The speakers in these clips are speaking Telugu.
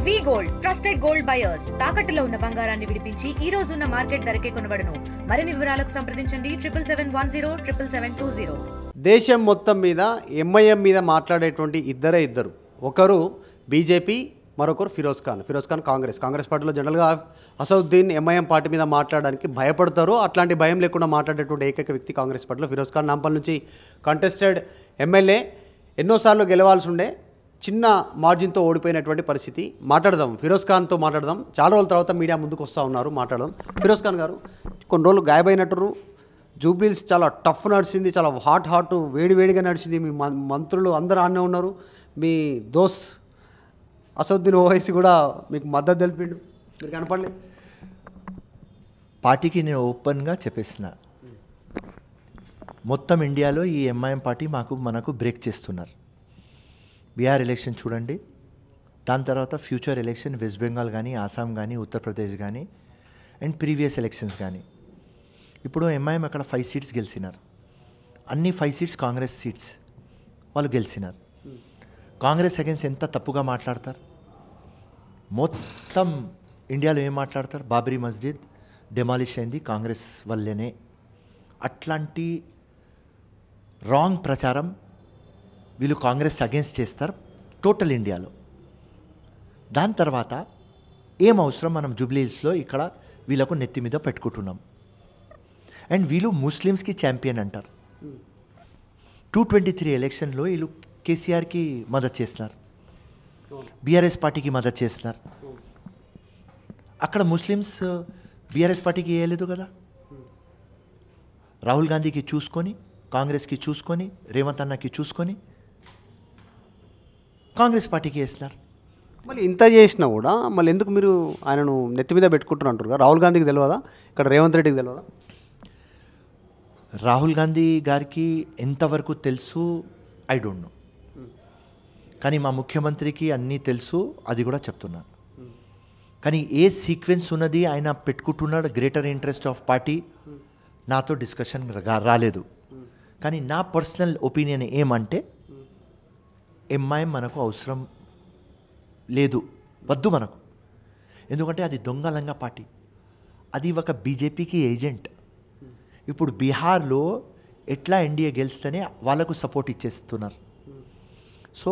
వి గోల్డ్ ట్రస్టెడ్ గోల్డ్ బయర్స్ తాకట్టులో ఉన్న బంగారాన్ని విడిపించి ఈ రోజు ఉన్న మార్కెట్ ధరకే కొనబడును. మరిన్ని వివరాలకు సంప్రదించండి 77107720. దేశం మొత్తం మీద ఎంఐఎం మీద మాట్లాడేటువంటి ఇద్దరు, ఒకరు బీజేపీ, మరొకరు ఫిరోజ్ ఖాన్ కాంగ్రెస్ పార్టీలో జనరల్గా అసదుద్దీన్ ఎంఐఎం పార్టీ మీద మాట్లాడడానికి భయపడతారు. అట్లాంటి భయం లేకుండా మాట్లాడేటువంటి ఏకైక వ్యక్తి కాంగ్రెస్ పార్టీలో ఫిరోజ్ ఖాన్. నాంపల్ నుంచి కంటెస్టెడ్ ఎమ్మెల్యే, ఎన్నోసార్లు గెలవాల్సి ఉండే, చిన్న మార్జిన్తో ఓడిపోయినటువంటి పరిస్థితి. మాట్లాడదాం, ఫిరోజ్ ఖాన్తో మాట్లాడదాం. చాలా రోజుల తర్వాత మీడియా ముందుకు వస్తూ ఉన్నారు, మాట్లాడదాం. ఫిరోజ్ ఖాన్ గారు, కొన్ని రోజులు గాయబైనట్టు, జూబ్లీస్ చాలా టఫ్ నడిచింది, చాలా హాట్ వేడిగా నడిచింది. మీ మంత్రులు అందరూ ఆనే ఉన్నారు. మీ దోస్త్ అసదుద్దీన్ ఓవైసీ కూడా మీకు మద్దతు తెలిపిండు, మీరు కనపడలే. పార్టీకి నేను ఓపెన్గా చెప్పేసిన, మొత్తం ఇండియాలో ఈ ఎంఐఎం పార్టీ మనకు బ్రేక్ చేస్తున్నారు. బీహార్ ఎలక్షన్ చూడండి, దాని తర్వాత ఫ్యూచర్ ఎలక్షన్ వెస్ట్ బెంగాల్ కానీ, ఆసాం కానీ, ఉత్తరప్రదేశ్ కానీ, అండ్ ప్రీవియస్ ఎలక్షన్స్ కానీ. ఇప్పుడు ఎంఐఎం అక్కడ 5 సీట్స్ గెలిచినారు. అన్ని 5 సీట్స్ కాంగ్రెస్ సీట్స్ వాళ్ళు గెలిచినారు. కాంగ్రెస్ అగైన్స్ ఎంత తప్పుగా మాట్లాడతారు. మొత్తం ఇండియాలో ఏం మాట్లాడతారు, బాబ్రీ మస్జిద్ డెమాలిష్ అయింది కాంగ్రెస్ వల్లేనే. అట్లాంటి రాంగ్ ప్రచారం వీళ్ళు కాంగ్రెస్ అగైన్స్ చేస్తారు టోటల్ ఇండియాలో. దాని తర్వాత ఏం అవసరం, మనం జూబ్లీహిల్స్లో ఇక్కడ వీళ్ళకు నెత్తి మీద పెట్టుకుంటున్నాం. అండ్ వీళ్ళు ముస్లిమ్స్కి ఛాంపియన్ అంటారు. 223 ఎలక్షన్లో వీళ్ళు కేసీఆర్కి మద్దతు చేస్తున్నారు, బీఆర్ఎస్ పార్టీకి మద్దతు చేస్తున్నారు. అక్కడ ముస్లిమ్స్ బీఆర్ఎస్ పార్టీకి వేయలేదు కదా. రాహుల్ గాంధీకి చూసుకొని, కాంగ్రెస్కి చూసుకొని, రేవంత్ అన్నకి చూసుకొని కాంగ్రెస్ పార్టీకి వేస్తున్నారు. మళ్ళీ ఇంత చేసినా కూడా మళ్ళీ ఎందుకు మీరు ఆయనను నెత్తి మీద పెట్టుకుంటున్నారు అంటారు కదా. రాహుల్ గాంధీకి తెలియదా, ఇక్కడ రేవంత్ రెడ్డికి తెలియదా? రాహుల్ గాంధీ గారికి ఎంతవరకు తెలుసు ఐ డోంట్ నో, కానీ మా ముఖ్యమంత్రికి అన్నీ తెలుసు, అది కూడా చెప్తున్నాను. కానీ ఏ సీక్వెన్స్ ఉన్నది ఆయన పెట్టుకుంటున్నాడు, గ్రేటర్ ఇంట్రెస్ట్ ఆఫ్ పార్టీ, నాతో డిస్కషన్ రాలేదు. కానీ నా పర్సనల్ ఒపీనియన్ ఏమంటే, ఎంఐఎం మనకు అవసరం లేదు, వద్దు మనకు. ఎందుకంటే అది దొంగలంగా పార్టీ, అది ఒక బీజేపీకి ఏజెంట్. ఇప్పుడు బీహార్లో ఎట్లా ఎన్డీఏ గెలిస్తేనే వాళ్ళకు సపోర్ట్ ఇచ్చేస్తున్నారు. సో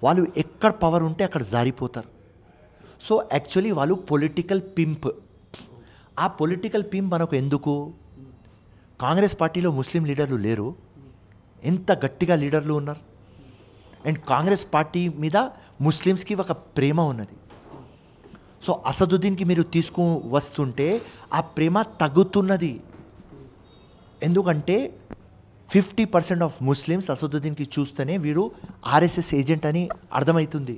వాళ్ళు ఎక్కడ పవర్ ఉంటే అక్కడ జారిపోతారు. సో యాక్చువల్లీ వాళ్ళు పొలిటికల్ పింప్. ఆ పొలిటికల్ పింప్ మనకు ఎందుకు? కాంగ్రెస్ పార్టీలో ముస్లిం లీడర్లు లేరు, ఎంత గట్టిగా లీడర్లు ఉన్నారు. అండ్ కాంగ్రెస్ పార్టీ మీద ముస్లిమ్స్కి ఒక ప్రేమ ఉన్నది. సో అసదుద్దీన్కి మీరు వస్తుంటే ఆ ప్రేమ తగ్గుతున్నది. ఎందుకంటే 50% ఆఫ్ ముస్లిమ్స్ అసదుద్దీన్కి చూస్తేనే వీడు ఆర్ఎస్ఎస్ ఏజెంట్ అని అర్థమవుతుంది.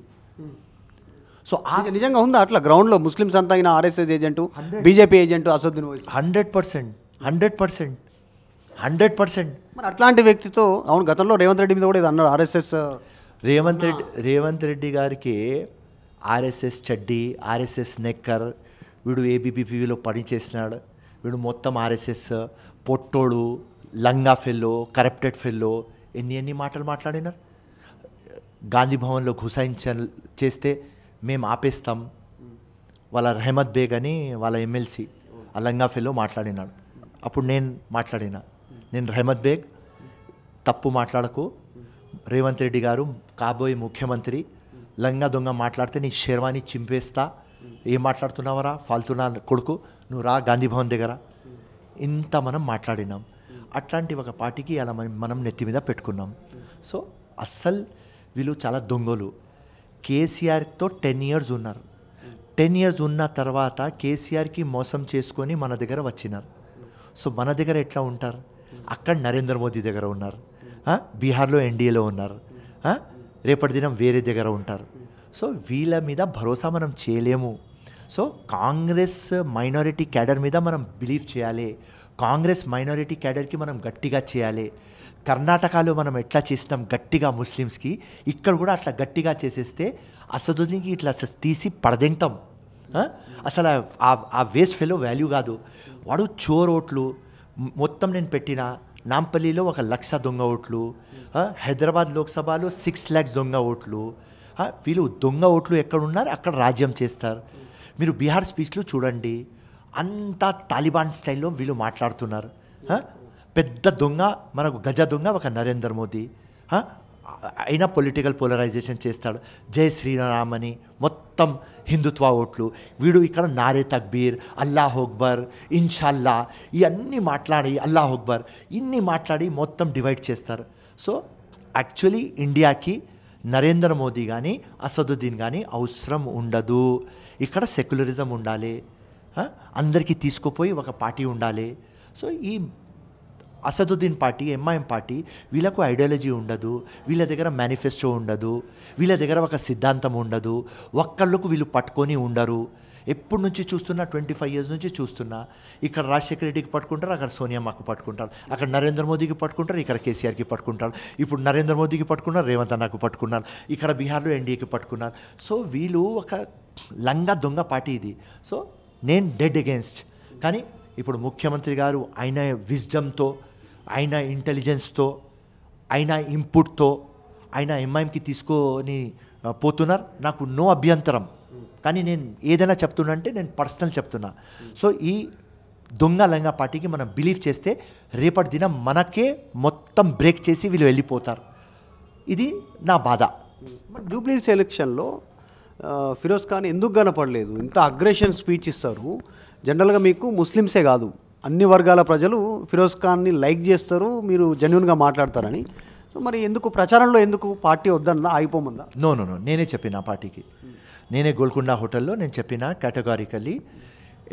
సో నిజంగా ఉందా అట్లా గ్రౌండ్లో ముస్లిమ్స్ అంతా అయినా RSS agent, BJP agent Asaduddin Owaisi? 100%. మరి అట్లాంటి వ్యక్తితో, అవును గతంలో రేవంత్ రెడ్డి మీద కూడా ఇది అన్నాడు, ఆర్ఎస్ఎస్ రేవంత్ రెడ్డి గారికి ఆర్ఎస్ఎస్ చడ్డీ, ఆర్ఎస్ఎస్ నెక్కర్, వీడు ఏబీపీలో పనిచేసినాడు, వీడు మొత్తం ఆర్ఎస్ఎస్ పొట్టోడు, లంగా ఫెల్లో, కరప్టెడ్ ఫెల్లో, ఎన్ని మాటలు మాట్లాడినారు. గాంధీ భవన్లో చేస్తే మేము ఆపేస్తాం, వాళ్ళ రెహమత్ బేగ్ అని వాళ్ళ ఎమ్మెల్సీ ఆ లంగా ఫెల్లో మాట్లాడినాడు. అప్పుడు నేను మాట్లాడినా, నేను రెహమత్ బేగ్ తప్పు మాట్లాడకు, రేవంత్ రెడ్డి గారు కాబోయే ముఖ్యమంత్రి, లంగా దొంగ మాట్లాడితే నీ షెర్వాణి చింపేస్తా, ఏం మాట్లాడుతున్నావరా ఫాల్తున్నా కొడుకు, నువ్వు రా గాంధీ భవన్ దగ్గర, ఇంత మనం మాట్లాడినాం. అట్లాంటి ఒక పార్టీకి అలా మనం నెత్తి మీద పెట్టుకున్నాం. సో అస్సలు వీళ్ళు చాలా దొంగలు. కేసీఆర్తో 10 years ఉన్నారు. 10 years ఉన్న తర్వాత కేసీఆర్కి మోసం చేసుకొని మన దగ్గర వచ్చినారు. సో మన దగ్గర ఎట్లా ఉంటారు? అక్కడ నరేంద్ర మోదీ దగ్గర ఉన్నారు, బీహార్లో ఎన్డీఏలో ఉన్నారు, రేపటి దినం వేరే దగ్గర ఉంటారు. సో వీళ్ళ మీద భరోసా మనం చేయలేము. సో కాంగ్రెస్ మైనారిటీ క్యాడర్ మీద మనం బిలీవ్ చేయాలి. కాంగ్రెస్ మైనారిటీ క్యాడర్కి మనం గట్టిగా చేయాలి. కర్ణాటకలో మనం ఎట్లా చేసినాం గట్టిగా ముస్లిమ్స్కి, ఇక్కడ కూడా అట్లా గట్టిగా చేసేస్తే అసదుద్దీన్కి ఇట్లా తీసి పడదెంగతాం. అసలు ఆ వేస్ట్ ఫెలో వాల్యూ కాదు. వాడు చోర్ ఓట్లు మొత్తం నేను పెట్టిన నాంపల్లిలో 1,00,000 దొంగ ఓట్లు, హైదరాబాద్ లోక్సభలో 6 lakhs దొంగ ఓట్లు, వీళ్ళు దొంగ ఓట్లు ఎక్కడ ఉన్నారు అక్కడ రాజ్యం చేస్తారు. మీరు బీహార్ స్పీచ్లు చూడండి, అంతా తాలిబాన్ స్టైల్లో వీళ్ళు మాట్లాడుతున్నారు. పెద్ద దొంగ మనకు గజ దొంగ ఒక నరేంద్ర మోదీ, అయినా పొలిటికల్ పోలరైజేషన్ చేస్తాడు. జై శ్రీరామ్ అని మొత్తం హిందుత్వ ఓట్లు. వీడు ఇక్కడ నారే తక్బీర్, అల్లాహ్ అక్బర్, ఇన్షాల్లా ఇవన్నీ మాట్లాడి అల్లాహ్ అక్బర్ ఇన్ని మాట్లాడి మొత్తం డివైడ్ చేస్తారు. సో యాక్చువల్లీ ఇండియాకి నరేంద్ర మోదీ కానీ అసదుద్దీన్ కానీ అవసరం ఉండదు. ఇక్కడ సెక్యులరిజం ఉండాలి, అందరికీ తీసుకుపోయి ఒక పార్టీ ఉండాలి. సో ఈ అసదుద్దీన్ పార్టీ, ఎంఐఎం పార్టీ వీళ్ళకు ఐడియాలజీ ఉండదు, వీళ్ళ దగ్గర మేనిఫెస్టో ఉండదు, వీళ్ళ దగ్గర ఒక సిద్ధాంతం ఉండదు, ఒక్కళ్ళకు వీళ్ళు పట్టుకొని ఉండరు. ఎప్పటి నుంచి చూస్తున్నా 25 years నుంచి చూస్తున్నా, ఇక్కడ రాజశేఖర రెడ్డికి పట్టుకుంటారు, అక్కడ సోనియామ్మకు పట్టుకుంటారు, అక్కడ నరేంద్ర మోదీకి పట్టుకుంటారు, ఇక్కడ కేసీఆర్కి పట్టుకుంటారు, ఇప్పుడు నరేంద్ర మోదీకి పట్టుకున్నారు, రేవంత్ అన్నకు పట్టుకున్నారు, ఇక్కడ బీహార్లో ఎన్డీఏకి పట్టుకున్నారు. సో వీళ్ళు ఒక లంగా దొంగ పార్టీ ఇది. సో నేను డెడ్ అగేన్స్ట్. కానీ ఇప్పుడు ముఖ్యమంత్రి గారు ఆయన విజ్డమ్తో, ఆయన ఇంటెలిజెన్స్తో, ఆయన ఇన్పుట్తో ఆయన ఎంఐఎంకి తీసుకొని పోతున్నారు. నాకు నో అభ్యంతరం. కానీ నేను ఏదైనా చెప్తున్నా అంటే నేను పర్సనల్ చెప్తున్నా. సో ఈ దొంగ లంగా పార్టీకి మనం బిలీవ్ చేస్తే రేపటి దినం మనకే మొత్తం బ్రేక్ చేసి వీళ్ళు వెళ్ళిపోతారు. ఇది నా బాధ. జూబ్లీస్ ఎలక్షన్లో ఫిరోజ్ ఖాన్ ఎందుకు కనపడలేదు? ఇంత అగ్రెషన్ స్పీచ్ ఇస్తారు. జనరల్గా మీకు ముస్లిమ్సే కాదు, అన్ని వర్గాల ప్రజలు ఫిరోజ్ ఖాన్ని లైక్ చేస్తారు, మీరు జెన్యున్గా మాట్లాడతారని. సో మరి ఎందుకు ప్రచారంలో ఎందుకు పార్టీ వద్దన్నా ఆగిపోమందా? నో, నేనే చెప్పిన పార్టీకి, నేనే గోల్కొండ హోటల్లో నేను చెప్పిన కేటగారికల్లీ,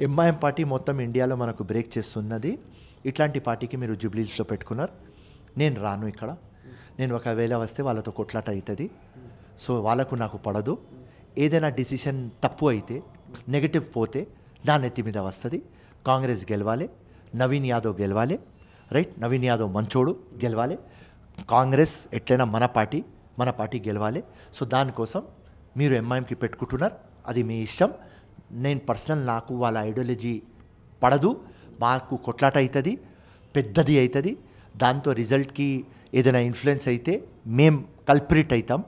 ఎంఐఎం పార్టీ మొత్తం ఇండియాలో మనకు బ్రేక్ చేస్తున్నది, ఇట్లాంటి పార్టీకి మీరు జూబ్లీస్లో పెట్టుకున్నారు, నేను రాను ఇక్కడ. నేను ఒకవేళ వస్తే వాళ్ళతో కొట్లాట అవుతుంది. సో వాళ్ళకు నాకు పడదు. ఏదైనా డిసిషన్ తప్పు అయితే, నెగటివ్ పోతే దాని ఎత్తి మీద వస్తుంది. కాంగ్రెస్ గెలవాలి, నవీన్ యాదవ్ గెలవాలి, రైట్? నవీన్ యాదవ్ మంచోడు, గెలవాలి. కాంగ్రెస్ ఎట్లయినా మన పార్టీ గెలవాలి. సో దానికోసం మీరు ఎంఐఎంకి పెట్టుకుంటున్నారు, అది మీ ఇష్టం. నేను పర్సనల్, నాకు వాళ్ళ ఐడియాలజీ పడదు. మాకు కొట్లాట అవుతుంది, పెద్దది అవుతుంది. దాంతో రిజల్ట్కి ఏదైనా ఇన్ఫ్లుయెన్స్ అయితే మేము కల్ప్రిట్ అవుతాం,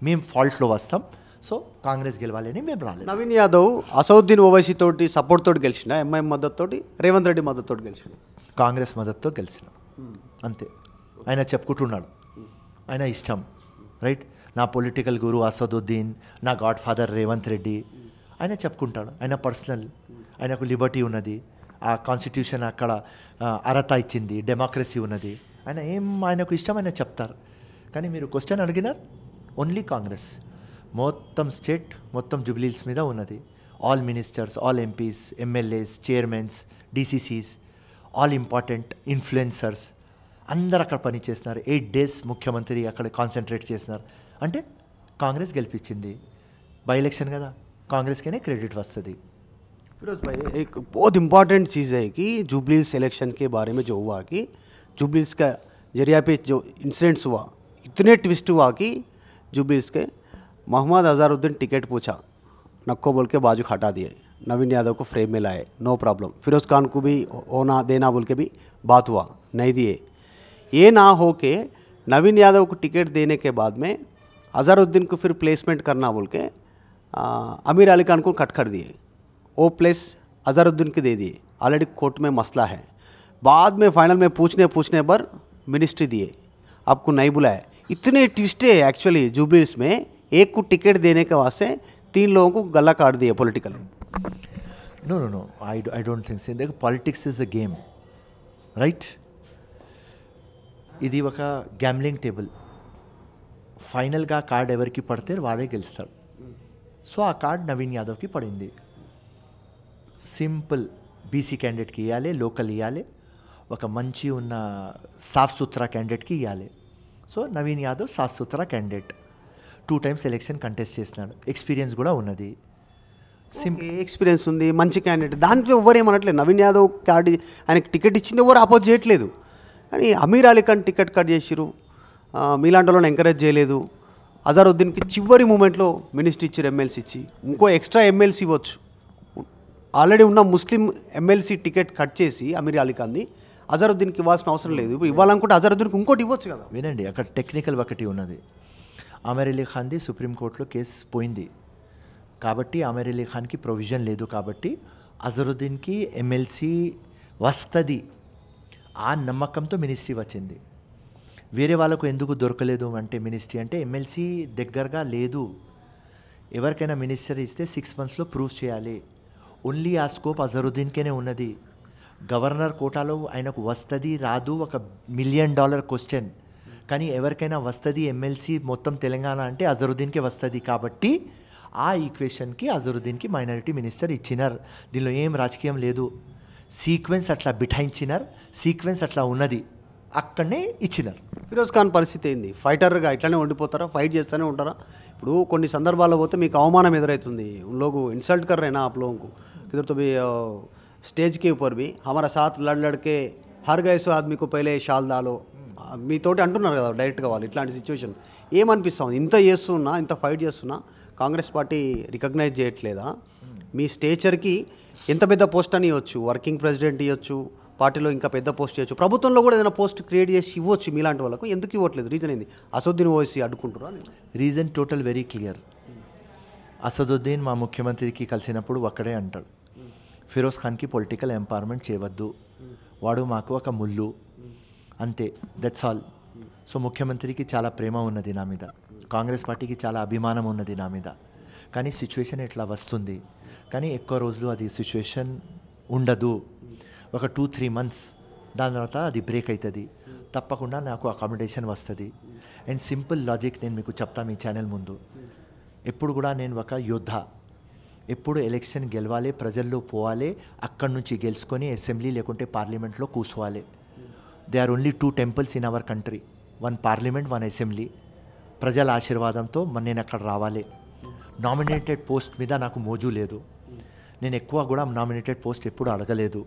మేము ఫాల్ట్లో వస్తాం. సో కాంగ్రెస్ గెలవాలి అని మేము రాలేదు. నవీన్ యాదవ్ అసదుద్దీన్ ఓవైసీ తోటి సపోర్ట్ తోటి గెలిచిన, ఎంఐఎం మద్దతుతోటి, రేవంత్ రెడ్డి మద్దతుతోటి గెలిచిన, కాంగ్రెస్ మద్దతుతో గెలిచిన, అంతే. ఆయన చెప్పుకుంటున్నాడు, ఆయన ఇష్టం, రైట్? నా పొలిటికల్ గురు అసదుద్దీన్, నా గాడ్ ఫాదర్ రేవంత్ రెడ్డి, ఆయన చెప్పుకుంటాడు. ఆయన పర్సనల్, ఆయనకు లిబర్టీ ఉన్నది, ఆ కాన్స్టిట్యూషన్ అక్కడ అర్హత ఇచ్చింది, డెమోక్రసీ ఉన్నది. ఆయనకు ఇష్టం, ఆయన చెప్తారు. కానీ మీరు క్వశ్చన్ అడిగినారు, ఓన్లీ కాంగ్రెస్ మొత్తం స్టేట్ మొత్తం జూబ్లీస్ మీద ఉన్నది. All ministers, all MPs, MLAs, chairmans, DCCs, all important influencers అందరు అక్కడ పనిచేస్తున్నారు. 8 days ముఖ్యమంత్రి అక్కడ కాన్సన్ట్రేట్ చేస్తున్నారు. అంటే కాంగ్రెస్ గెలిపించింది. బై ఎలక్షన్ కదా, కాంగ్రెస్కే క్రెडिट वस्तदी। फिरोज भाई, एक बहुत इम्पॉर्टेंट चीज़ है कि जुबलीस इलेक्शन के बारे में जो हुआ कि जुबलीस का जरिया पे जो इंसिडेंट्स हुआ, इतने ट्विस्ट हुआ कि जुबलीस के मोहम्मद अजहरुद्दीन टिकट पूछा, नक्को बोल के बाजू हटा दिए, नवीन यादव को फ्रेम में लाए, नो प्रॉब्लम। फिरोज खान को भी होना देना बोल के भी बात हुआ, नहीं दिए। ये ना हो के नवीन यादव को टिकट देने के बाद में अजहरुद्दीन को फिर प्लेसमेंट करना बोल के अमीर अली खान को कट कर दिए, वो प्लेस अजहरुद्दीन को दे दिए। ऑलरेडी कोर्ट में मसला है। बाद में फाइनल में पूछने पर मिनिस्ट्री दिए, आपको नहीं बुलाया। इतने ट्विस्ट है एक्चुअली जुबलीस में। एक को टिकट देने के वास्ते 3 लोगों को गला काट दिए political. No I don't think so. देखो politics is a game, right? ఇది ఒక గ్యామ్లింగ్ టేబుల్. ఫైనల్గా కార్డ్ ఎవరికి పడితే వాడే గెలుస్తాడు. సో ఆ కార్డ్ నవీన్ యాదవ్కి పడింది. సింపుల్, బీసీ క్యాండిడేట్కి ఇవ్వాలి, లోకల్ ఇవ్వాలి, ఒక మంచి ఉన్న సాఫ్ సుథరా క్యాండిడేట్కి ఇవ్వాలి. సో నవీన్ యాదవ్ సాఫ్ సుథరా క్యాండిడేట్, 2 times ఎలక్షన్ కంటెస్ట్ చేసినాడు, ఎక్స్పీరియన్స్ కూడా ఉన్నది, ఎక్స్పీరియన్స్ ఉంది, మంచి క్యాండిడేట్. దాంట్లో ఎవరు ఏమనట్లేదు. నవీన్ యాదవ్ కార్డు ఆయనకి టికెట్ ఇచ్చింది, ఎవరు అపోజ్ చేయట్లేదు. కానీ అమీర్ అలీ ఖాన్ టికెట్ కట్ చేసిరు, మీలాంటి వాళ్ళని ఎంకరేజ్ చేయలేదు. అజహరుద్దీన్కి చివరి మూమెంట్లో మినిస్ట్రీ ఇచ్చారు, ఎమ్మెల్సీ ఇచ్చి. ఇంకో ఎక్స్ట్రా ఎమ్మెల్సీ ఇవ్వచ్చు. ఆల్రెడీ ఉన్న ముస్లిం ఎమ్మెల్సీ టికెట్ కట్ చేసి అమీర్ అలీ ఖాన్ది అజహరుద్దీన్కి ఇవ్వాల్సిన అవసరం లేదు. ఇప్పుడు ఇవ్వాలనుకుంటే అజహరుద్దీన్కి ఇంకోటి ఇవ్వచ్చు కదా. వినండి, అక్కడ టెక్నికల్ ఒకటి ఉన్నది. ఆమెర్ అలీ ఖాన్ది సుప్రీంకోర్టులో కేసు పోయింది కాబట్టి ఆమెర్ అలీ ఖాన్కి ప్రొవిజన్ లేదు కాబట్టి అజరుద్దీన్కి ఎమ్మెల్సీ వస్తుంది ఆ నమ్మకంతో మినిస్ట్రీ వచ్చింది. వేరే వాళ్ళకు ఎందుకు దొరకలేదు అంటే మినిస్ట్రీ అంటే ఎమ్మెల్సీ దగ్గరగా లేదు. ఎవరికైనా మినిస్టర్ ఇస్తే 6 monthsలో ప్రూవ్ చేయాలి. ఓన్లీ ఆ స్కోప్ అజరుద్దీన్కేనే ఉన్నది. గవర్నర్ కోటాలో ఆయనకు వస్తుంది రాదు ఒక $1 million క్వశ్చన్. కానీ ఎవరికైనా వస్తుంది ఎమ్మెల్సీ మొత్తం తెలంగాణ అంటే అజరుద్దీన్కే వస్తుంది కాబట్టి ఆ ఈక్వేషన్కి అజరుద్దీన్కి మైనారిటీ మినిస్టర్ ఇచ్చినారు. దీనిలో ఏం రాజకీయం లేదు. సీక్వెన్స్ అట్లా బిఠాయించినారు, సీక్వెన్స్ అట్లా ఉన్నది, అక్కడనే ఇచ్చినారు. ఫిరోజ్ ఖాన్ పరిస్థితి ఏంది? ఫైటర్గా ఇట్లానే ఉండిపోతారా? ఫైట్ చేస్తూనే ఉంటారా? ఇప్పుడు కొన్ని సందర్భాల్లో పోతే మీకు అవమానం ఎదురవుతుంది. उन लोग इंसल्ट कर रहे हैं ना आप लोगों को, किधर तो भी स्टेज के ऊपर भी हमारा साथ लड़ के हर गए सो आदमी को पहले షాల్ దాలో మీతోటి అంటున్నారు కదా డైరెక్ట్గా వాళ్ళు. ఇట్లాంటి సిచ్యువేషన్ ఏమనిపిస్తుంది? ఇంత చేస్తున్నా, ఇంత ఫైట్ చేస్తున్నా కాంగ్రెస్ పార్టీ రికగ్నైజ్ చేయట్లేదా? మీ స్టేచర్కి ఎంత పెద్ద పోస్ట్ అని ఇవ్వచ్చు, వర్కింగ్ ప్రెసిడెంట్ ఇవ్వచ్చు, పార్టీలో ఇంకా పెద్ద పోస్ట్ చేయొచ్చు, ప్రభుత్వంలో కూడా ఏదైనా పోస్ట్ క్రియేట్ చేసి ఇవ్వచ్చు మీలాంటి వాళ్ళకు. ఎందుకు ఇవ్వట్లేదు? రీజన్ ఏంది? అసదుద్దీన్ ఓవైసీ అడ్డుకుంటారా? Reason total very clear. Asaduddin మా ముఖ్యమంత్రికి కలిసినప్పుడు ఒక్కడే అంటాడు, ఫిరోజ్ ఖాన్కి పొలిటికల్ ఎంపవర్మెంట్ చేయవద్దు, వాడు మాకు ఒక ముళ్ళు, అంతే, దట్స్ ఆల్. సో ముఖ్యమంత్రికి చాలా ప్రేమ ఉన్నది నా మీద, కాంగ్రెస్ పార్టీకి చాలా అభిమానం ఉన్నది నా మీద. కానీ సిచ్యువేషన్ ఇట్లా వస్తుంది. కానీ ఎక్కువ రోజులు అది సిచ్యువేషన్ ఉండదు. ఒక 2-3 months దాని తర్వాత అది బ్రేక్ అవుతుంది. తప్పకుండా నాకు అకామిడేషన్ వస్తుంది. అండ్ సింపుల్ లాజిక్ నేను మీకు చెప్తాను మీ ఛానల్ ముందు. ఎప్పుడు కూడా నేను ఒక యోద్ధ. ఎప్పుడు ఎలక్షన్ గెలవాలి, ప్రజల్లో పోవాలి, అక్కడి నుంచి గెలుచుకొని అసెంబ్లీ లేకుంటే పార్లమెంట్లో కూర్చోవాలి. They are only 2 temples in our country, 1 parliament 1 assembly. ప్రజల ఆశీర్వాదంతో నేను అక్కడ రావాలి. నామినేటెడ్ పోస్ట్ మీద నాకు మోజు లేదు. నేను ఎక్కువ కూడా నామినేటెడ్ పోస్ట్ ఎప్పుడు అడగలేదు.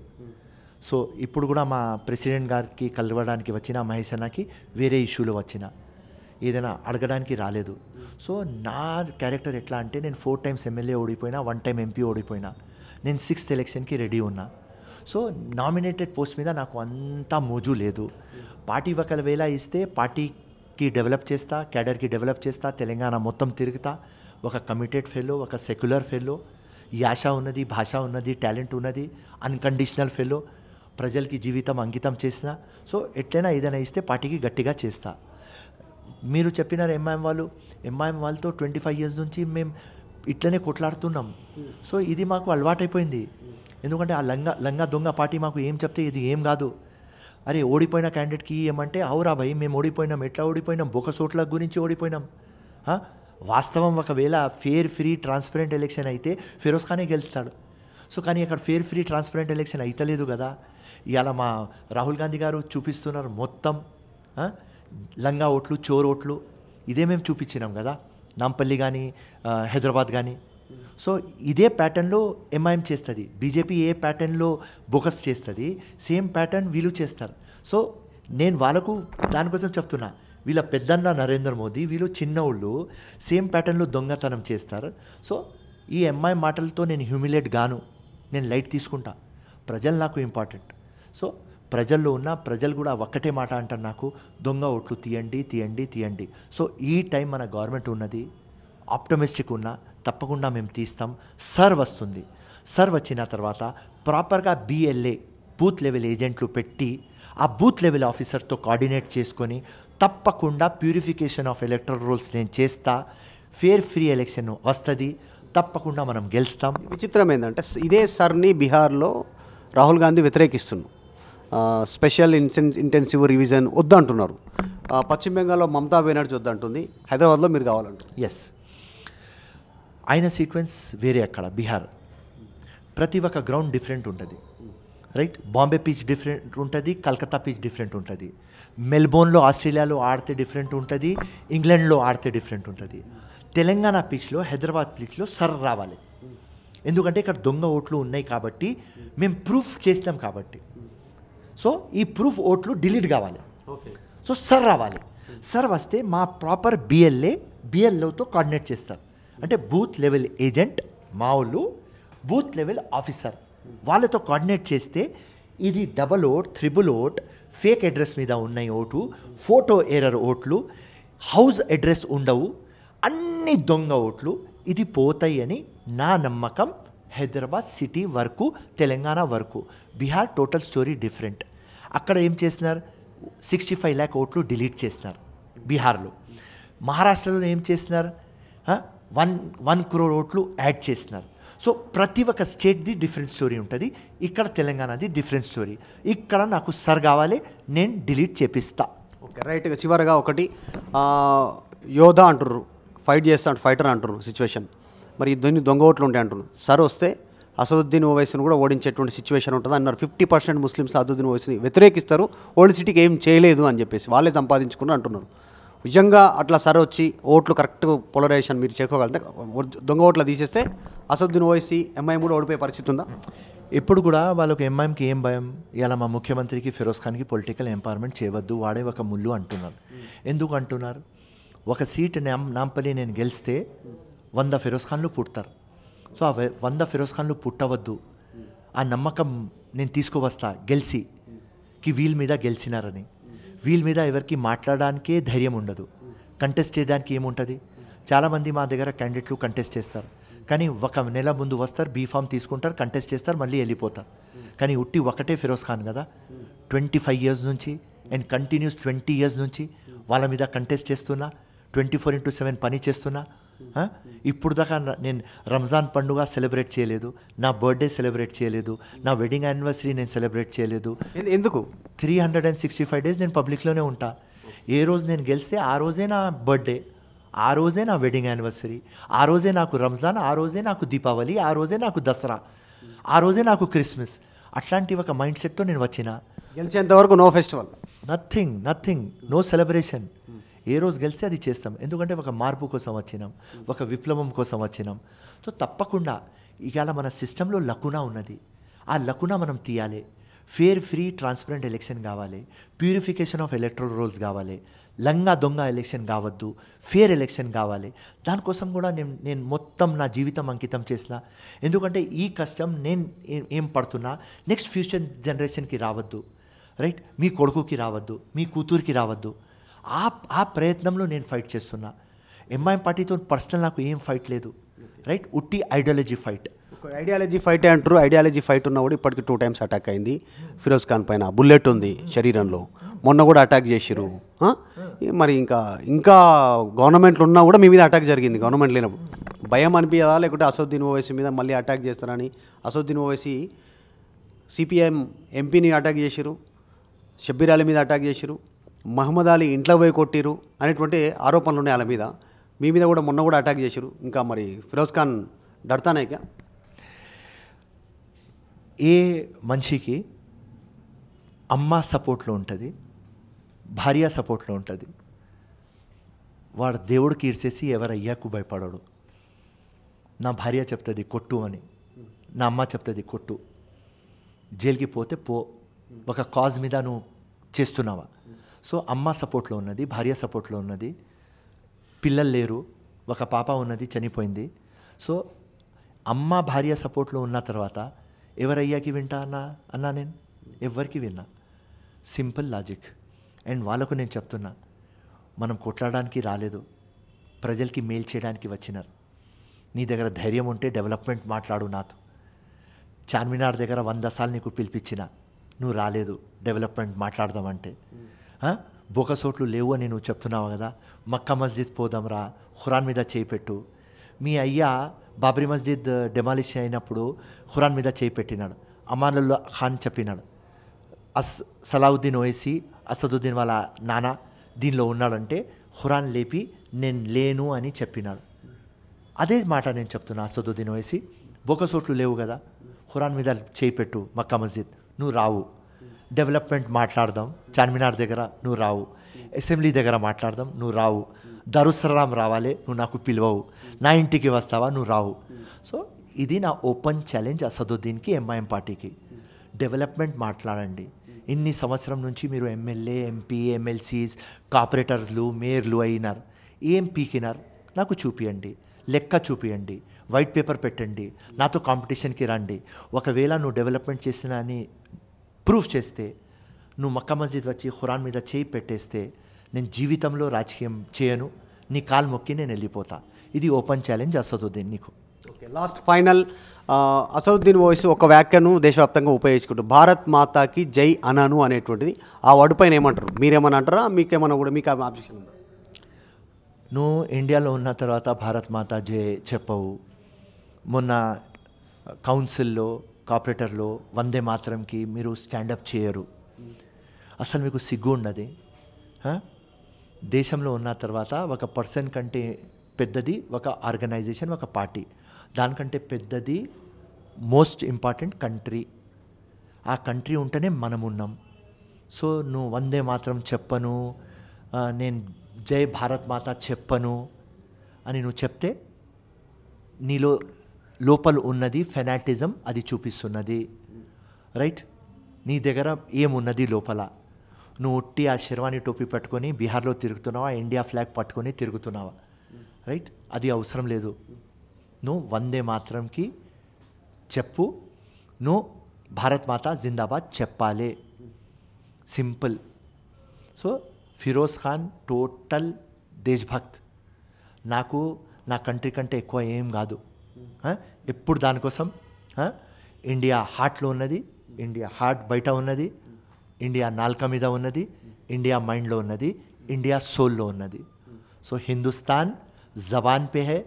సో ఇప్పుడు కూడా మా ప్రెసిడెంట్ గారికి కలవడానికి వచ్చిన మహేష్ అన్నకి వేరే ఇష్యూలో వచ్చిన ఏదైనా అడగడానికి రాలేదు. సో నా క్యారెక్టర్ ఎట్లా అంటే నేను 4 times ఎమ్మెల్యే ఓడిపోయినా, 1 time MP ఓడిపోయినా, నేను 6th ఎలక్షన్కి రెడీ ఉన్నా. సో నామినేటెడ్ పోస్ట్ మీద నాకు అంతా మోజు లేదు. పార్టీ ఒకవేళ ఇస్తే పార్టీకి డెవలప్ చేస్తా, క్యాడర్కి డెవలప్ చేస్తా, తెలంగాణ మొత్తం తిరుగుతా. ఒక కమిటెడ్ ఫెలో, ఒక సెక్యులర్ ఫెలో, యాష ఉన్నది, భాష ఉన్నది, టాలెంట్ ఉన్నది, అన్కండిషనల్ ఫెలో, ప్రజలకి జీవితం అంకితం చేసిన. సో ఎట్లయినా ఏదైనా ఇస్తే పార్టీకి గట్టిగా చేస్తా. మీరు చెప్పినారు ఎంఐఎం వాళ్ళతో 25 years నుంచి మేము ఇట్లనే కొట్లాడుతున్నాం. సో ఇది మాకు అలవాటైపోయింది. ఎందుకంటే ఆ లంగా దొంగ పార్టీ మాకు ఏం చెప్తే ఇది ఏం కాదు. అరే ఓడిపోయిన క్యాండిడేట్కి ఏమంటే అవురా భయ్ మేము ఓడిపోయినాం, ఎట్లా ఓడిపోయినాం, బొకసోట్ల గురించి ఓడిపోయినాం. వాస్తవం ఒకవేళ ఫేర్ ఫ్రీ ట్రాన్స్పరెంట్ ఎలక్షన్ అయితే ఫిరోజ్ ఖానే గెలుస్తాడు. సో కానీ అక్కడ ఫేర్ ఫ్రీ ట్రాన్స్పరెంట్ ఎలక్షన్ అయితలేదు కదా. ఇవాళ మా రాహుల్ గాంధీ గారు చూపిస్తున్నారు మొత్తం లంగా ఓట్లు, చోర్ ఓట్లు, ఇదే మేము చూపించినాం కదా, నాంపల్లి కానీ హైదరాబాద్ కానీ. సో ఇదే ప్యాటర్న్లో ఎంఐఎం చేస్తుంది. బీజేపీ ఏ ప్యాటర్న్లో బోకస్ చేస్తుంది, సేమ్ ప్యాటర్న్ వీళ్ళు చేస్తారు. సో నేను వాళ్ళకు దానికోసం చెప్తున్నా, వీళ్ళ పెద్దన్న నరేంద్ర మోదీ, వీళ్ళు చిన్నోళ్ళు సేమ్ ప్యాటర్న్లో దొంగతనం చేస్తారు. సో ఈ ఎంఐ మాటలతో నేను హ్యూమిలేట్ గాను, నేను లైట్ తీసుకుంటా. ప్రజలు నాకు ఇంపార్టెంట్. సో ప్రజల్లో ఉన్న ప్రజలు కూడా ఒక్కటే మాట అంటారు నాకు, దొంగ ఓట్లు తీయండి తీయండి తీయండి. సో ఈ టైం మన గవర్నమెంట్ ఉన్నది, ఆప్టమిస్టిక్ ఉన్నా తప్పకుండా మేము తీస్తాం. సర్ వస్తుంది. సర్ వచ్చిన తర్వాత ప్రాపర్గా BLA బూత్ లెవెల్ ఏజెంట్లు పెట్టి ఆ బూత్ లెవెల్ ఆఫీసర్తో కోఆర్డినేట్ చేసుకొని తప్పకుండా ప్యూరిఫికేషన్ ఆఫ్ ఎలక్టరల్ రోల్స్ నేను చేస్తా. ఫేర్ ఫ్రీ ఎలక్షన్ వస్తుంది, తప్పకుండా మనం గెలుస్తాం. విచిత్రం ఏంటంటే ఇదే సర్ని బీహార్లో రాహుల్ గాంధీ వ్యతిరేకిస్తున్నారు. స్పెషల్ ఇంటెన్సివ్ రివిజన్ వద్దంటున్నారు. పశ్చిమ బెంగాల్లో మమతా బెనర్జీ వద్దంటుంది. హైదరాబాద్లో మీరు కావాలంటారు. ఎస్, ఆయన సీక్వెన్స్ వేరే. అక్కడ బీహార్ ప్రతి ఒక్క గ్రౌండ్ డిఫరెంట్ ఉంటుంది, రైట్? బాంబే పిచ్ డిఫరెంట్ ఉంటుంది, కలకత్తా పిచ్ డిఫరెంట్ ఉంటుంది, మెల్బోర్న్లో ఆస్ట్రేలియాలో ఆడితే డిఫరెంట్ ఉంటుంది, ఇంగ్లాండ్లో ఆడితే డిఫరెంట్ ఉంటుంది. తెలంగాణ పిచ్లో, హైదరాబాద్ పిచ్లో సర్ రావాలి. ఎందుకంటే ఇక్కడ దొంగ ఓట్లు ఉన్నాయి కాబట్టి, మేము ప్రూఫ్ చేసినాం కాబట్టి. సో ఈ ప్రూఫ్ ఓట్లు డిలీట్ కావాలి. సో సర్ రావాలి. సర్ వస్తే మా ప్రాపర్ BLOతో కోఆర్డినేట్ చేస్తారు. అంటే బూత్ లెవెల్ ఏజెంట్ మా వాళ్ళు, బూత్ లెవెల్ ఆఫీసర్ వాళ్ళతో కోఆర్డినేట్ చేస్తే ఇది double vote, triple vote, fake address మీద ఉన్నాయి ఓటు, ఫోటో ఎర్రర్ ఓట్లు, హౌస్ అడ్రస్ ఉండవు, అన్ని దొంగ ఓట్లు ఇది పోతాయి అని నా నమ్మకం. హైదరాబాద్ సిటీ వరకు, తెలంగాణ వరకు. Bihar total story different. అక్కడ ఏం చేసినారు, 65 lakh ఓట్లు డిలీట్ చేసినారు బీహార్లో. మహారాష్ట్రలో ఏం చేసినారు, 1 crore ఓట్లు యాడ్ చేసినారు. సో ప్రతి ఒక్క స్టేట్ది డిఫరెంట్ స్టోరీ ఉంటుంది. ఇక్కడ తెలంగాణది డిఫరెంట్ స్టోరీ. ఇక్కడ నాకు సర్ కావాలి, నేను డిలీట్ చేపిస్తా. ఓకే, రైట్గా చివరిగా ఒకటి యోధా అంటుర్రు, ఫైట్ చేస్తా ఫైటర్ అంటుర్రు సిచ్యువేషన్. మరి దీన్ని దొంగ ఓట్లు ఉంటాయి అంటున్నారు. సార్ వస్తే అసదుద్దీన్ ఓవైసీని కూడా ఓడించేటువంటి సిచ్యువేషన్ ఉంటుంది అన్నారు. 50% ముస్లిమ్స్ అసదుద్దీన్ ఓవైసీని వ్యతిరేకిస్తారు, ఓల్డ్ సిటీకి ఏం చేయలేదు అని చెప్పేసి వాళ్ళే సంపాదించుకున్నారు అంటున్నారు. నిజంగా అట్లా సార్ వచ్చి ఓట్లు కరెక్ట్ పోలరైజేషన్ మీరు చేసుకోగలంటే దొంగ ఓట్లు తీసేస్తే అసదుద్దీన్ ఓవైసీ ఎంఐఎం కూడా ఓడిపోయే పరిస్థితి ఉందా? ఇప్పుడు కూడా వాళ్ళకి ఎంఐఎంకి ఏం భయం, ఇలా మా ముఖ్యమంత్రికి ఫిరోజ్ ఖాన్కి పొలిటికల్ ఎంపవర్మెంట్ చేయవద్దు, వాడే ఒక ముళ్ళు అంటున్నారు. ఎందుకు అంటున్నారు, ఒక సీట్ నాంపల్లి నేను గెలిస్తే 100 ఫిరోజ్ ఖాన్లు పుడతారు. సో ఆ 100 ఫిరోజ్ ఖాన్లు పుట్టవద్దు, ఆ నమ్మకం నేను తీసుకువస్తా గెలిచికి వీళ్ళ మీద గెలిచినారని. వీళ్ళ మీద ఎవరికి మాట్లాడడానికే ధైర్యం ఉండదు, కంటెస్ట్ చేయడానికి ఏముంటుంది. చాలామంది మా దగ్గర క్యాండిడేట్లు కంటెస్ట్ చేస్తారు, కానీ ఒక నెల ముందు వస్తారు, బీఫామ్ తీసుకుంటారు, కంటెస్ట్ చేస్తారు, మళ్ళీ వెళ్ళిపోతారు. కానీ ఉట్టి ఒకటే ఫిరోజ్ ఖాన్ కదా, 25 years నుంచి అండ్ కంటిన్యూస్ 20 years నుంచి వాళ్ళ మీద కంటెస్ట్ చేస్తున్నా, 24/7 పని చేస్తున్నా. ఇప్పుడు దాకా నేను రంజాన్ పండుగ సెలబ్రేట్ చేయలేదు, నా బర్త్డే సెలబ్రేట్ చేయలేదు, నా వెడ్డింగ్ యానివర్సరీ నేను సెలబ్రేట్ చేయలేదు. ఎందుకు? 365 days నేను పబ్లిక్లోనే ఉంటా. ఏ రోజు నేను గెలిస్తే ఆ రోజే నా బర్త్డే, ఆ రోజే నా వెడ్డింగ్ యానివర్సరీ, ఆ రోజే నాకు రంజాన్, ఆ రోజే నాకు దీపావళి, ఆ రోజే నాకు దసరా, ఆ రోజే నాకు క్రిస్మస్. అట్లాంటి ఒక మైండ్ సెట్తో నేను వచ్చిన. గెలిచేంత వరకు no festival, nothing, no celebration. ఏ రోజు గెలిస్తే అది చేస్తాం, ఎందుకంటే ఒక మార్పు కోసం వచ్చినాం, ఒక విప్లవం కోసం వచ్చినాం. సో తప్పకుండా ఇవాళ మన సిస్టంలో లకునా ఉన్నది, ఆ లకునా మనం తీయాలి. ఫేర్, ఫ్రీ, ట్రాన్స్పరెంట్ ఎలక్షన్ కావాలి, ప్యూరిఫికేషన్ ఆఫ్ ఎలక్ట్రల్ రోల్స్ కావాలి, లంగా దొంగ ఎలక్షన్ కావద్దు, ఫేర్ ఎలక్షన్ కావాలి. దానికోసం కూడా నేను మొత్తం నా జీవితం అంకితం చేసిన. ఎందుకంటే ఈ కష్టం నేను ఏం పడుతున్నా నెక్స్ట్ ఫ్యూచర్ జనరేషన్కి రావద్దు, రైట్? మీ కొడుకుకి రావద్దు, మీ కూతురికి రావద్దు. ఆ ప్రయత్నంలో నేను ఫైట్ చేస్తున్నా. ఎంఐఎం పార్టీతో పర్సనల్ నాకు ఏం ఫైట్ లేదు, రైట్? ఉట్టి ఐడియాలజీ ఫైట్. ఐడియాలజీ ఫైట్ అంటారు. ఐడియాలజీ ఫైట్ ఉన్నా కూడా ఇప్పటికి 2 times అటాక్ అయింది ఫిరోజ్ ఖాన్ పైన. బుల్లెట్ ఉంది శరీరంలో, మొన్న కూడా అటాక్ చేసిరు. మరి ఇంకా గవర్నమెంట్లు ఉన్నా కూడా మీ మీద అటాక్ జరిగింది. గవర్నమెంట్ లేనప్పుడు భయం అనిపించదా, లేకుంటే అసదుద్దీన్ ఓవైసీ మీద మళ్ళీ అటాక్ చేస్తారని? అసదుద్దీన్ ఓవైసీ సిపిఎం ఎంపీని అటాక్ చేసిరు, షబ్బీర్ అలీ మీద అటాక్ చేసిరు, మహమ్మద్ అలీ ఇంట్లో పోయి కొట్టిరు అనేటువంటి ఆరోపణలు ఉన్నాయి వాళ్ళ మీద. మీ మీద కూడా మొన్న కూడా అటాక్ చేసిరు. ఇంకా మరి ఫిరోజ్ ఖాన్ డర్తానే క్యా? ఏ మనిషికి అమ్మ సపోర్ట్లో ఉంటుంది, భార్య సపోర్ట్లో ఉంటుంది. వాడు దేవుడికి ఈడ్చేసి ఎవరయ్యాకు భయపడడు. నా భార్య చెప్తుంది కొట్టు అని, నా అమ్మ చెప్తుంది కొట్టు, జైలుకి పోతే పో, ఒక కాజ్ మీద నువ్వు చేస్తున్నావా. సో అమ్మ సపోర్ట్లో ఉన్నది, భార్య సపోర్ట్లో ఉన్నది, పిల్లలు లేరు, ఒక పాప ఉన్నది చనిపోయింది. సో అమ్మ భార్య సపోర్ట్లో ఉన్న తర్వాత ఎవరయ్యాకి వింటా అన్నా నేను ఎవరికి విన్నా. Simple logic. అండ్ వాళ్ళకు నేను చెప్తున్నా, మనం కొట్లాడడానికి రాలేదు, ప్రజలకి మేలు చేయడానికి వచ్చినారు. నీ దగ్గర ధైర్యం ఉంటే డెవలప్మెంట్ మాట్లాడు నాతో. చార్మినార్ దగ్గర 100 సార్లు నీకు పిలిపించిన, నువ్వు రాలేదు డెవలప్మెంట్ మాట్లాడదామంటే. బొకసోట్లు లేవు అని నువ్వు చెప్తున్నావు కదా, మక్కా మస్జిద్ పోదాంరా, ఖురాన్ మీద చేయి పెట్టు. మీ అయ్యా బాబ్రీ మస్జిద్ డెమాలిష్ అయినప్పుడు ఖురాన్ మీద చేయి పెట్టినాడు. అమానుల్లా ఖాన్ చెప్పినాడు, సలావుద్దీన్ ఓవైసీ అసదుద్దీన్ వాళ్ళ నాన్న దీనిలో ఉన్నాడంటే ఖురాన్ లేపి నేను లేను అని చెప్పినాడు. అదే మాట నేను చెప్తున్నా. అసదుద్దీన్ ఓవైసీ బొకసోట్లు లేవు కదా, ఖురాన్ మీద చేయి పెట్టు, మక్కా మస్జిద్ నువ్వు రావు. డెవలప్మెంట్ మాట్లాడదాం చార్మినార్ దగ్గర, నువ్వు రావు. అసెంబ్లీ దగ్గర మాట్లాడదాం, నువ్వు రావు. దరుసలాం రావాలి, నువ్వు నాకు పిలవవు. నా ఇంటికి వస్తావా, నువ్వు రావు. సో ఇది నా ఓపెన్ ఛాలెంజ్ అసదుద్దీన్కి, ఎంఐఎం పార్టీకి. డెవలప్మెంట్ మాట్లాడండి. ఇన్ని సంవత్సరం నుంచి మీరు ఎమ్మెల్యే, ఎంపీ, ఎమ్మెల్సీస్, కార్పొరేటర్లు, మేయర్లు అయినారు. ఏం పీకినారు నాకు చూపియండి, లెక్క చూపియండి, వైట్ పేపర్ పెట్టండి, నాతో కాంపిటీషన్కి రండి. ఒకవేళ నువ్వు డెవలప్మెంట్ చేసిన అని ప్రూఫ్ చేస్తే, నువ్వు మక్కా మస్జిద్ వచ్చి ఖురాన్ మీద చేయి పెట్టేస్తే, నేను జీవితంలో రాజకీయం చేయను, నీ కాలు మొక్కి నేను వెళ్ళిపోతా. ఇది ఓపెన్ ఛాలెంజ్ అసదుద్దీన్ నీకు. Okay, last final. Asaduddin Owaisi ఒక వ్యాఖ్యను దేశవ్యాప్తంగా ఉపయోగించుకుంటూ భారత్ మాతాకి జై అనను అనేటువంటిది, ఆ వర్డ్ పైన ఏమంటారు? మీరేమన్నా అంటారా? మీకేమన్నా కూడా మీకు ఆబ్జెక్షన్ ఉందా? నువ్వు ఇండియాలో ఉన్న తర్వాత భారత్ మాతా జై చెప్పవు. మొన్న కౌన్సిల్లో కార్పొరేటర్లో వందే మాతరంకి మీరు స్టాండప్ చేయరు. అసలు మీకు సిగ్గు ఉండదు. దేశంలో ఉన్న తర్వాత ఒక పర్సన్ కంటే పెద్దది ఒక ఆర్గనైజేషన్, ఒక పార్టీ, దానికంటే పెద్దది మోస్ట్ ఇంపార్టెంట్ కంట్రీ. ఆ కంట్రీ ఉంటేనే మనం ఉన్నాం. సో నువ్వు వందే మాత్రం చెప్పను, నేను జై భారత్ మాత చెప్పను అని నువ్వు చెప్తే నీలో లోపల ఉన్నది ఫెనాటిజం అది చూపిస్తున్నది. రైట్? నీ దగ్గర ఏమున్నది లోపల? నువ్వు ఉట్టి ఆ శర్వాణి టోపీ పట్టుకొని బీహార్లో తిరుగుతున్నావా, ఇండియా ఫ్లాగ్ పట్టుకొని తిరుగుతున్నావా? రైట్? అది అవసరం లేదు. నువ్వు వందే మాత్రంకి చెప్పు, నువ్వు భారత్ మాతా జిందాబాద్ చెప్పాలి. Simple. So Firoz Khan total దేశభక్త్. నాకు నా కంట్రీ కంటే ఎక్కువ ఏం కాదు. ఎప్పుడు దానికోసం ఇండియా హార్ట్లో ఉన్నది, ఇండియా హార్ట్ బయట ఉన్నది, ఇండియా నాల్క మీద ఉన్నది, ఇండియా మైండ్లో ఉన్నది, ఇండియా సోల్లో ఉన్నది. సో హిందుస్తాన్ జబాన్ पे है,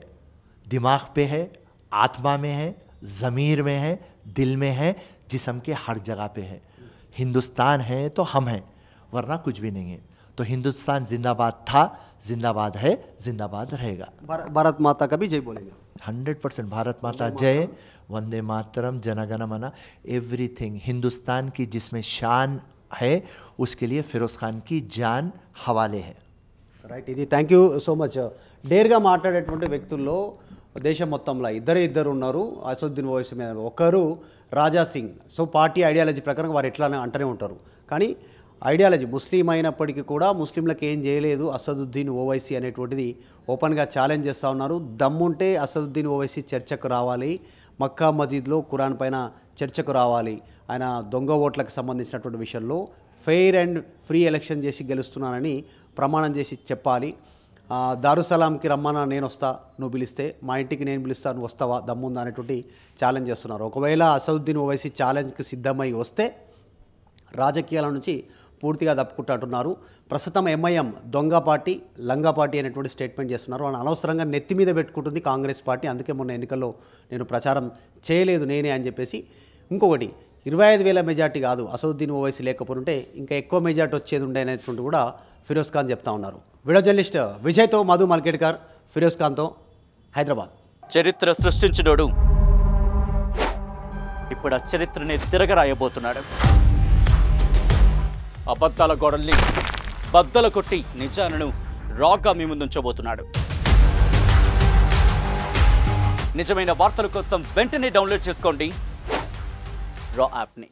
दिमाग पे है, आत्मा में है, ज़मीर में है, दिल में है, जिस्म के हर जगह पे है. हिंदुस्तान है तो हम हैं, वरना कुछ भी नहीं है. तो हिंदुस्तान जिंदाबाद था, जिंदाबाद है, जिंदाबाद रहेगा. भारत माता का भी जय बोलेंगे. 100% भारत माता जय, वंदे मातरम, जनगण मन, एवरीथिंग. हिंदुस्तान की जिसमें शान है उसके लिए फिरोज़ खान की जान हवाले है. రైట్, ఇది థ్యాంక్ యూ సో మచ్. డేర్గా మాట్లాడేటువంటి వ్యక్తుల్లో దేశం మొత్తంలో ఇద్దరు ఉన్నారు అసదుద్దీన్ ఓవైసీ మీద. ఒకరు Raja Singh. So party ideology ప్రకారం వారు ఎట్లా అంటూనే ఉంటారు, కానీ ఐడియాలజీ ముస్లిం అయినప్పటికీ కూడా ముస్లింలకు ఏం చేయలేదు అసదుద్దీన్ ఓవైసీ అనేటువంటిది ఓపెన్గా ఛాలెంజ్ చేస్తూ ఉన్నారు. దమ్ముంటే అసదుద్దీన్ ఓవైసీ చర్చకు రావాలి, మక్కా మసీద్లో ఖురాన్ పైన చర్చకు రావాలి. ఆయన దొంగ ఓట్లకు సంబంధించినటువంటి విషయంలో ఫెయిర్ అండ్ ఫ్రీ ఎలక్షన్ చేసి గెలుస్తున్నానని ప్రమాణం చేసి చెప్పాలి. దారుసలాంకి రమ్మన్నా నేను వస్తా, నువ్వు పిలిస్తే, మా ఇంటికి నేను పిలుస్తా, నువ్వు వస్తావా, దమ్ముందా అనేటువంటి ఛాలెంజ్ చేస్తున్నారు. ఒకవేళ అసదుద్దీన్ ఓవైసీ ఛాలెంజ్కి సిద్ధమై వస్తే రాజకీయాల నుంచి పూర్తిగా తప్పుకుంటున్నారు. ప్రస్తుతం ఎంఐఎం దొంగ పార్టీ, లంగా పార్టీ అనేటువంటి స్టేట్మెంట్ చేస్తున్నారు. వాళ్ళని అనవసరంగా నెత్తి మీద పెట్టుకుంటుంది కాంగ్రెస్ పార్టీ. అందుకే మొన్న ఎన్నికల్లో నేను ప్రచారం చేయలేదు నేనే అని చెప్పేసి. ఇంకొకటి 25,000 మెజార్టీ కాదు, అసదుద్దీన్ ఓవైసీ లేకపోతే ఇంకా ఎక్కువ మెజార్టీ వచ్చేది ఉండే అనేటువంటి కూడా ఫిరోజ్ ఖాన్ చెప్తా ఉన్నారు. వీడియో జర్నలిస్ట్ విజయ్తో మధు మల్కేడ్కర్, ఫిరోజ్ ఖాన్తో హైదరాబాద్. చరిత్ర సృష్టించినోడు ఇప్పుడు ఆ చరిత్రని తిరగరాయబోతున్నాడు. అబద్ధాల గోడల్ని బద్దలు కొట్టి నిజాలను రాగా మీ ముందుంచబోతున్నాడు. నిజమైన వార్తల కోసం వెంటనే డౌన్లోడ్ చేసుకోండి రా యాప్ని.